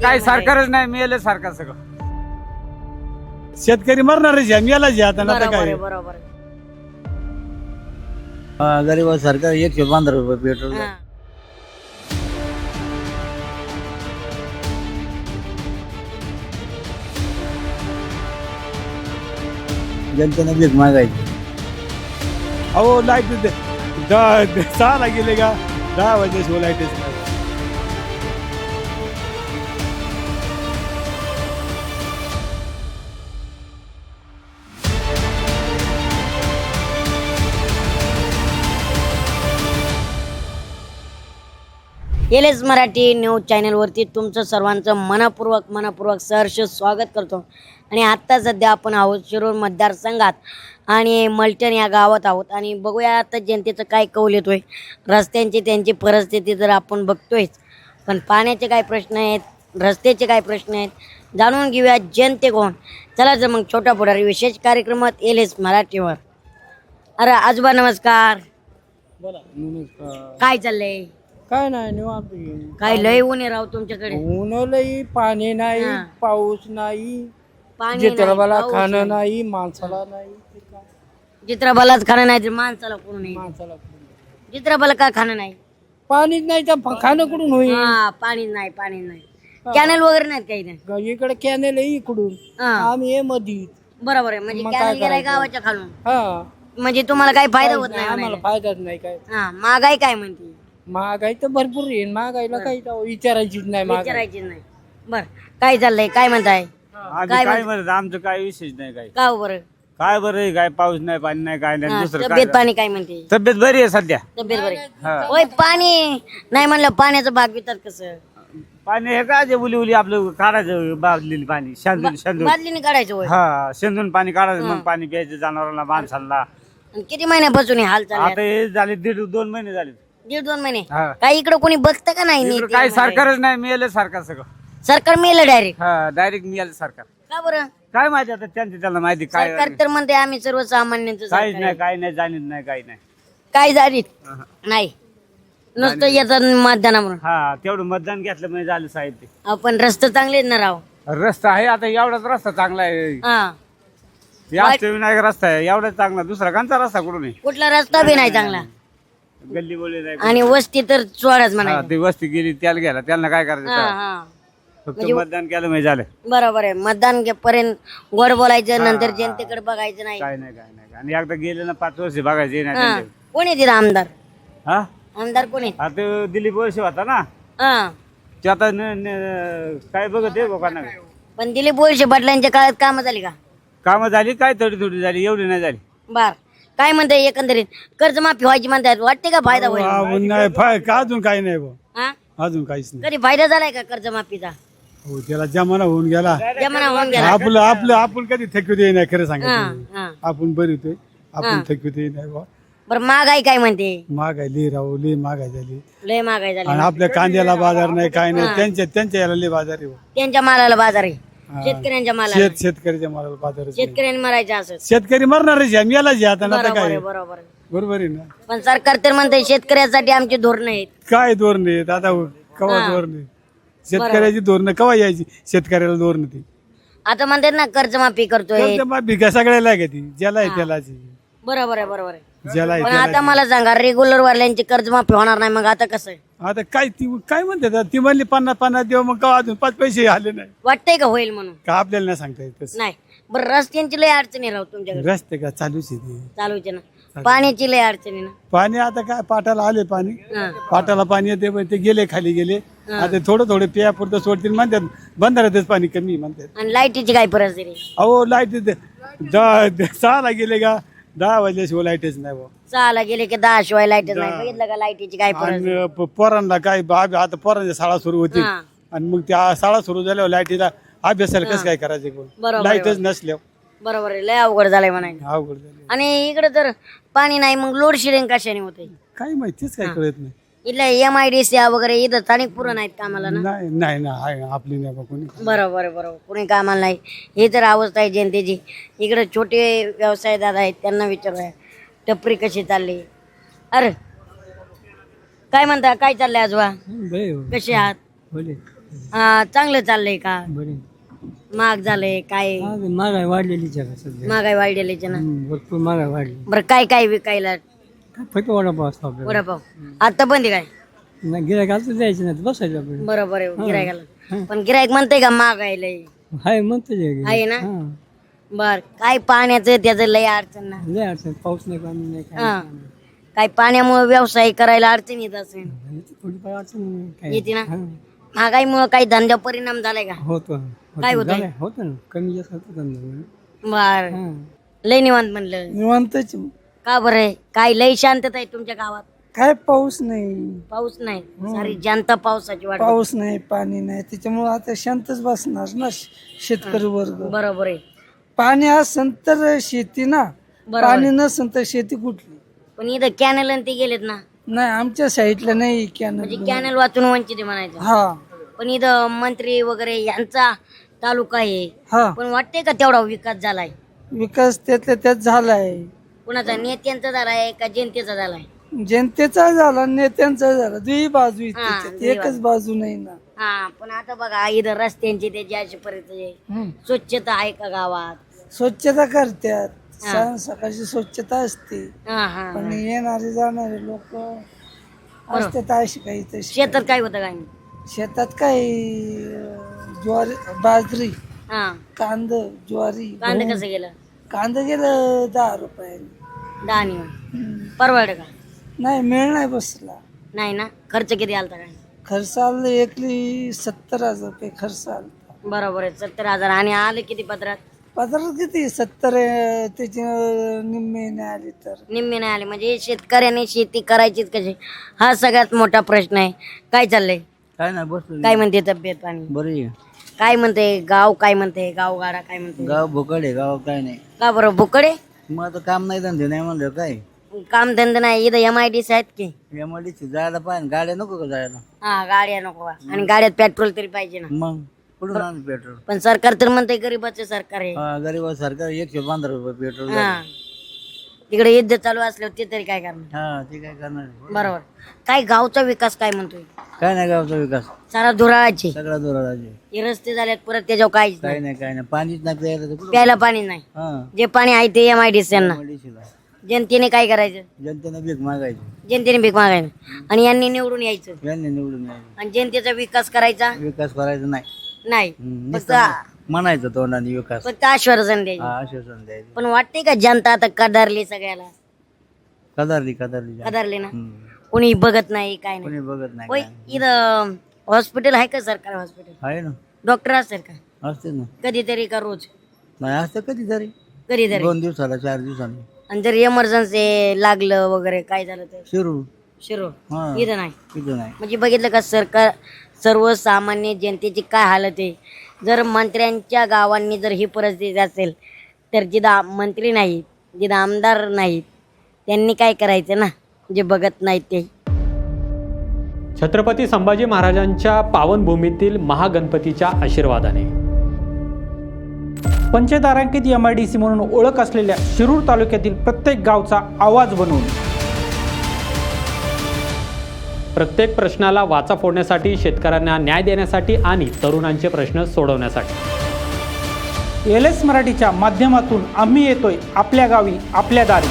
काय सरकारच नाही मिळालं सरकार सगळं. शेतकरी मरणारच आहे, मेला जे आता ना बरोबर काय आहे, बरोबर आहे. गरीब सरकार 115 रुपये पेट्रोल हा. जनतेने भीक मागायची. अहो लाईट 6ला गेले का 10 वाजेशिवाय लाईटच नाही. एलएस मराठी न्यूज चॅनलवरती तुमचं सर्वांचं मनपूर्वक सहर्ष स्वागत करतो. आणि आत्ता सध्या आपण आहोत शिरूर मतदारसंघात आणि मलटण या गावात आहोत आणि बघूया आता जनतेचं काय कौल येतोय. रस्त्यांची त्यांची परिस्थिती तर आपण बघतोयच, पण पाण्याचे काय प्रश्न आहेत, रस्त्याचे काय प्रश्न आहेत, जाणून घेऊया जनते कोण. चला तर मग छोटा पुढारी विशेष कार्यक्रमात एलएस मराठीवर. अरे आजोबा नमस्कार. काय चाललंय? काय नाही निवांत. काय लय ऊन आहे राव तुमच्याकडे. उन्हाळी पाणी नाही, हा. पाऊस नाही, पाणी जित्राबाला नाही, पाऊस खाणं नाही. नाही, माणसाला नाही. ते काय? चित्रबालाच खाणं नाही तर माणसाला कोण नाही. माणसाला कुठून? चित्रबाला का खाणं नाही? पाणीच नाही तर खाणं कुठून होईल? हा पाणी नाही. कॅनल वगैरे नाहीत काही नाही. इकडे कॅनेल आहे इकडून, हा. आम्ही हे मधी. बरोबर आहे. म्हणजे मग कॅनल काय गेलाय करायचं? गावाच्या खालून, हा, म्हणजे तुम्हाला काही फायदा होत नाही आम्हाला म्हणायला. फायदाच नाही काय. हा महागाई काय म्हणते? महागाई तर भरपूर येईल. महागाईला काही तर विचारायचीच नाही. महागाई विचारायची नाही. बर काय चाललंय, काय म्हणताय? आम्ही काय काय म्हणत आमचं काय विशेष नाही. काय का बरं? काय बरं आहे, काय पाऊस नाही पाणी नाही काय नाही हा, दुसरं तब्येत काय. पाणी काय म्हणते? तब्येत बरी आहे सध्या. तब्येत बरी. हा. होय पाणी नाही म्हणलं पाण्याचं भाग वितात कसं? पाणी हे काय जे उली आपलं काढायचं बादलीने पाणी शेंदून बादलीने काढायचं होय. हा शेंदून पाणी काढायचं मग पाणी प्यायचं जनावरांना माणसांना. आणि किती महिन्यापासून हे हाल चालले? आता हे झाले 1.5-2 महिने झाले. 1.5-2 महिने. हा. काय इकडे कोणी बघतं का नाही इकडं नीट? काय सरकारच नाही मिळालं सरकार सगळं. सरकार मेलं डायरेक्ट. हा डायरेक्ट मिळालं सरकार. का बरं? काय माहिती आता त्यांना माहिती काय. सरकार तर म्हणते आम्ही सर्वसामान्यांचं काहीच सरकार नाही आहे. काय नाही जाणीत नाही काही नाही. काय झाली नाही, नुसतं येतात मतदानावरून. हा तेवढं मतदान घेतलं म्हणजे झालं साहेब. ते आपण रस्ते चांगले आहेत ना राव. रस्ता आहे आता एवढाच रस्ता चांगला आहे. हा या अष्टविनायक रस्ता आहे एवढाच चांगला, दुसरा कोणता रस्ता कुठून आहे. कुठला रस्ता बी नाही चांगला. गल्ली बोलली नाही. आणि वस्ती तर सोडाच हा, म्हणायचं. ती वस्ती गेली त्याला गेला त्यांना काय हा करायचं. हा फक्त मतदान केलं म्हणजे झालं. बरोबर आहे. मतदान पर्यंत गोड बोलायचं, नंतर जनतेकडे बघायचं नाही. काय नाही आणि एकदा गेले ना 5 वर्ष बघायचे नाही हा त्यांच्याकडे. कोण आहे तिथं आमदार? हा आमदार कोण आहे? आता दिलीप वळसे होता ना, हा ते आता काय बघत आहे लोकांना. पण दिलीप बोलशे पाटलांच्या काळात कामं झाली का? कामं झाली काय थोडी झाली, एवढी नाही झाली. बर काय म्हणताय एकंदरीत कर्जमाफी व्हायची म्हणतायत, वाटते का फायदा होईल? नाही का अजून काही नाही बा, हा अजून काहीच नाही. कधी फायदा झालाय का कर्जमाफीचा? हो त्याला जमाना होऊन गेला. जमाना होऊन गेला. आपण कधी थकवत नाही खरं हा सांगायचं. हा आपण बरी होतोय, आपण थकवत नाही बा. बरं महागाई काय म्हणते? महागाई लई राहू लई महागाई झाली. लय महागाई झाली. आणि आपल्या कांद्याला बाजार नाही काय नाही, त्यांच्या याला लई बाजार आहे बा. त्यांच्या मालाला बाजार आहे, शेतकऱ्यांच्या मालाला. शेतकऱ्याच्या मालाला बाजार आहे. शेतकऱ्यांनी मरायचं असं. शेतकरी मरणारच आहे, मेला जे आता ना बरोबर काय. आहे, बरोबर आहे. बरोबर आहे ना. पण सरकार तर म्हणते शेतकऱ्यासाठी आमची धोरण आहेत. काय धोरण आहेत आता, कवा धोरण आहे? शेतकऱ्याची धोरण कवा यायची? शेतकऱ्याला धोरण ती आता म्हणतात ना कर्जमाफी करतोय. भिका सगळ्याला आहे का ती, ज्याला आहे त्यालाच आहे. बरोबर आहे, बरोबर आहे. ज्याला आहे पण त्याला आता मला सांगा रेग्युलर वाल्यांची कर्जमाफी होणार नाही, मग आता कसं आहे? आता काय ती काय म्हणते ती म्हणली 50-50 देव, मग का अजून 5 पैसे आले नाही वाटतंय का होईल म्हणून? का आपल्याला नाही सांगता येत तसं. नाही. बरं रस्त्यांची लय अडचणी राहू तुमच्याकडे. रस्ते का चालूच आहे ते. चालूचे ना. पाण्याची लय अडचणी ना. पाणी आता काय पाटाला आले पाणी, हा. पाटाला पाणी येते पण ते गेले खाली गेले. आता थोडं पियापुरतं सोडतील म्हणतात, बंधाऱ्यातच पाणी कमी म्हणतात. आणि लाईटीची काय परिस्थिती? अहो लाईट 6ला गेले का 10 वाजल्याशिवाय लाईटच नाही बा. 6ला गेले की 10 शिवाय लाईटच नाही. बघितलं का लाईटीची काय परिस्थिती? आणि पोरांना काय आता पोरांच्या शाळा सुरू होती, हा. आणि मग त्या शाळा सुरू झाल्यावर लाईटीला अभ्यासाला कसं काय करायचं कोण? बरोबर, लाईटच नसल्यावर बरोबर आहे. लय अवघड झालंय म्हणायचं. अवघड झाले. आणि इकडे तर पाणी नाही, मग लोड शेडिंग कशाने होते? काय माहितीच काय कळत नाही. इथल्या MIDC वगैरे इथं स्थानिक पुरं नाहीत कामाला ना. नाही नाही ना, आहे आपली नाही बा कोणी. बरोबर आहे, बरोबर. कोणी कामाला नाही. हे तर अवस्था आहे जनतेची. इकडे छोटे व्यवसाय दादा आहेत, त्यांना विचारूया टपरी कशी चालली. अरे काय म्हणता, काय चाललंय आजोबा? कसे आहात? चांगलं चाललंय का? बरे महाग झालंय काय? महागाई वाढलेलीच आहे सध्या. महागाई वाढलेली ना. भरपूर महागाई वाढली. बरं काय काय विकायला? फक्त वडापाव असतो आपल्याला. वडापाव आता बंद आहे काय? नाही गिरायकाला द्यायचं नाही बसायचं आपण. बरोबर आहे गिरायकाला. पण गिरायक म्हणते का महागाई लय हाय म्हणतो जे. आहे ना. बर काय पाण्याचं त्याचं लय अडचण ना. लय अडचण पाऊस नाही पाणी नाही काय हा. काय पाण्यामुळे व्यवसाय करायला अडचण येत असेल. नाही. थोडीफार अडचण काय. येते ना. महागाईमुळे काही धंद्या परिणाम झालाय का? होतो काय होतंय? झालंय, होतं ना कमी जास्त होतं धंदा. बर हा. लय निवांत म्हणलं. निवांतच का बरं काय लय शांतता आहे तुमच्या गावात? काय पाऊस नाही, पाऊस नाही. सारी जनता पावसाची वाट बघते. पाऊस नाही, पाणी नाही, त्याच्यामुळे आता शांतच बसणार ना शेतकरी वर्ग. बरोबर आहे. पाणी असेल तर शेती ना, बरोबर. पाणी नसेल तर शेती कुठली? पण इथं कॅनल ते गेलेत ना. नाही, आमच्या साईडला नाही म्हणजे कॅनल. कॅनल वाचून वंचित आहे म्हणायचं. हा पण इथं मंत्री वगैरे यांचा तालुका आहे. हा, पण वाटते का तेवढा विकास झालाय? विकास त्यातल्या त्यात झालाय. कुणाचा नेत्यांचा झालाय का जनतेचा झालाय? जनतेचा झाला, नेत्यांचा झाला, दुही बाजू आहेत हा, त्याच्यात. दुही एकच बाजू नाही ना. हा पण आता बघा इथं रस्त्यांची त्याची अशी परिस्थिती आहे. हम्म. स्वच्छता आहे का गावात? स्वच्छता करतात, सकाळची स्वच्छता असते, हा हा. पण येणारे जाणारे लोक असतात अशी काही तशी. शेतात काय होतं काय? शेतात काय ज्वारी, बाजरी, हा. कांद, ज्वारी, कांदे गहू. कसं गेलं? कांदा गेलं 10 रुपयाने. दाणी परवड का? नाही, मेळ नाही बसला. नाही ना. खर्च किती आलता काय? खर्च आलं एकली 70,000 रुपये खर्च आला. बरोबर आहे. 70,000 आणि आले किती पत्रात? पगार किती 70 त्याची निम्मे नाही आली तर. निम्मे नाही आले म्हणजे शेतकऱ्याने शेती करायचीच कशी, हा सगळ्यात मोठा प्रश्न आहे. काय चाललंय? काय नाही बसलो. काय म्हणते तब्येत पाणी? बरी आहे. काय म्हणते गाव? काय म्हणते गावगाडा? काय म्हणते गाव भोकड आहे, गाव काय नाही. का बरं भुकडे? मग आता काम नाही धंदे नाही म्हणलं काय. काम धंदा नाही. इथं MIDC आहेत की? एमआयडीसी जायला पाहिजे, गाड्या नको का जायला. हा गाड्या नको का? आणि गाड्यात पेट्रोल तरी पाहिजे ना. मग कुठून आणू पेट्रोल. पण सरकार तर म्हणते गरीबाचं सरकार आहे. हा, गरीब सरकार 115 रुपये पेट्रोल. हा. तिकडे युद्ध चालू असल्यावर ते तरी काय करणार? हा, ते काय करणार. बरोबर. काय गावचा विकास काय म्हणतोय? काय नाही गावचा विकास, सारा धुराळाचे सगळा जोराचे. हे रस्ते झालेत परत त्याच्यावर काहीच काय नाही. नाही, काय नाही, पाणीच नाही प्यायला तर कुठं. प्यायला पाणी नाही. हा, जे पाणी आहे ते MIDC यांना. MIDC ला जनतेने काय करायचं? जनतेनं भीक मागायची, जनतेने भीक मागायचं आणि यांनी निवडून यायचं यांनी निवडून यायचं. आणि जनतेचा विकास करायचा विकास करायचा नाही. नाही. हम्म, फक्त नुसतं म्हणायचं तोंडाने विकास. फक्त आश्वासन द्यायचं. हा, आश्वासन द्यायचं. पण वाटते का जनता आता कदारली सगळ्याला? कदारली कदारली ना. कोणी बघत नाही काय नाही. कोणी बघत नाही, होय. काय नाही. इथं हॉस्पिटल आहे का? सरकारी हॉस्पिटल? आहे ना, डॉक्टर असेल का? असते ना. कधीतरी का रोज? नाही, असतं कधीतरी, कधीतरी. 2 दिवसाला 4 दिवसांनी. आणि जर इमर्जन्सी लागलं वगैरे काय झालं तर? शिरू शिरो. हा, इथं नाही. तिथं नाही. म्हणजे बघितलं का सरकार सर्वसामान्य जनतेची काय हालत आहे. जर मंत्र्यांच्या गावांनी जर ही परिस्थिती असेल तर जिथं मंत्री नाहीत, जिथं आमदार नाहीत, त्यांनी काय करायचं ना, जे बघत नाहीत ते. छत्रपती संभाजी महाराजांच्या पावनभूमीतील महागणपतीच्या आशीर्वादाने पंचतारांकित MIDC म्हणून ओळख असलेल्या शिरूर तालुक्यातील प्रत्येक गावचा आवाज बनवून प्रत्येक प्रश्नाला वाचा फोडण्यासाठी, शेतकऱ्यांना न्याय देण्यासाठी आणि तरुणांचे प्रश्न सोडवण्यासाठी LS मराठीच्या माध्यमातून आम्ही येतोय आपल्या गावी, आपल्या दारी.